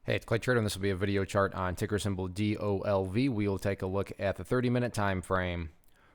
Hey, it's Clay Trader, and this will be a video chart on ticker symbol DOLV. We will take a look at the 30-minute time frame.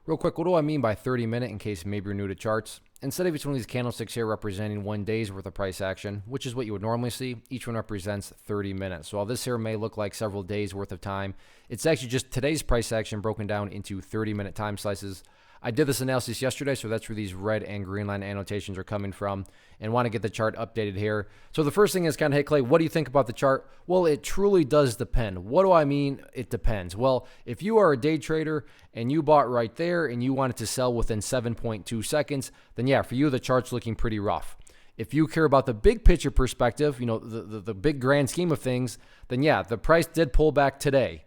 Real quick, what do I mean by 30-minute in case maybe you're new to charts? Instead of each one of these candlesticks here representing 1 day's worth of price action, which is what you would normally see, each one represents 30 minutes. So while this here may look like several days worth of time, it's actually just today's price action broken down into 30-minute time slices. I did this analysis yesterday, so that's where these red and green line annotations are coming from, and want to get the chart updated here. So the first thing is kind of, hey, Clay, what do you think about the chart? Well, it truly does depend. What do I mean it depends? Well, if you are a day trader and you bought right there and you wanted to sell within 7.2 seconds, then yeah, for you, the chart's looking pretty rough. If you care about the big picture perspective, the big grand scheme of things, then yeah, the price did pull back today.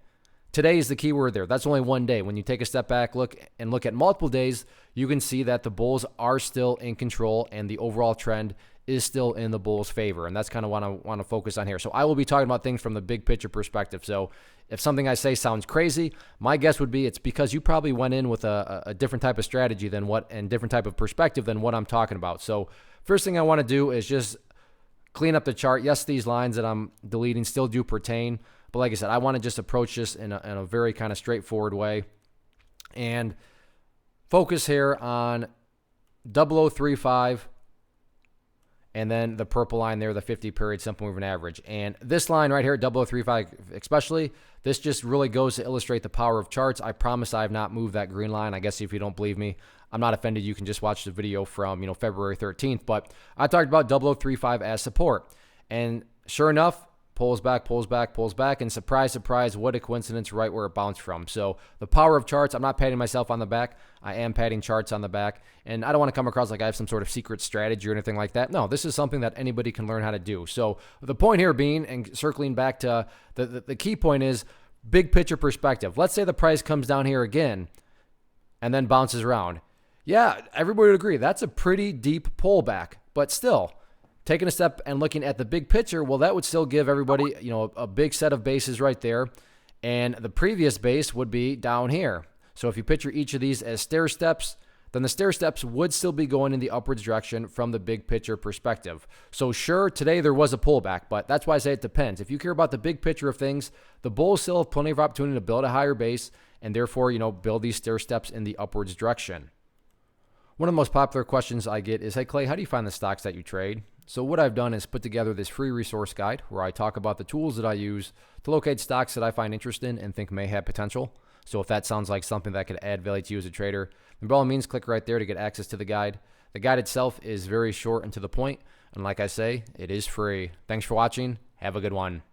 Today is the key word there. That's only 1 day. When you take a step back, look at multiple days, you can see that the bulls are still in control and the overall trend is still in the bulls' favor. And that's kind of what I want to focus on here. So I will be talking about things from the big picture perspective. So if something I say sounds crazy, my guess would be it's because you probably went in with a different type of strategy and different type of perspective than what I'm talking about. So first thing I want to do is just clean up the chart. Yes, these lines that I'm deleting still do pertain. But like I said, I want to just approach this in a very kind of straightforward way and focus here on 0035 and then the purple line there, the 50-period simple moving average. And this line right here, 0035 especially, this just really goes to illustrate the power of charts. I promise I have not moved that green line. I guess if you don't believe me, I'm not offended. You can just watch the video from February 13th. But I talked about 0035 as support. And sure enough, pulls back, and surprise, surprise, what a coincidence, right where it bounced from. So the power of charts, I'm not patting myself on the back. I am patting charts on the back. And I don't want to come across like I have some sort of secret strategy or anything like that. No, this is something that anybody can learn how to do. So the point here being, and circling back to the key point is big picture perspective. Let's say the price comes down here again and then bounces around. Yeah, everybody would agree. That's a pretty deep pullback, but still, taking a step and looking at the big picture, well, that would still give everybody, a big set of bases right there. And the previous base would be down here. So if you picture each of these as stair steps, then the stair steps would still be going in the upwards direction from the big picture perspective. So sure, today there was a pullback, but that's why I say it depends. If you care about the big picture of things, the bulls still have plenty of opportunity to build a higher base and therefore, build these stair steps in the upwards direction. One of the most popular questions I get is, hey, Clay, how do you find the stocks that you trade? So what I've done is put together this free resource guide where I talk about the tools that I use to locate stocks that I find interesting and think may have potential. So if that sounds like something that could add value to you as a trader, then by all means, click right there to get access to the guide. The guide itself is very short and to the point. And like I say, it is free. Thanks for watching. Have a good one.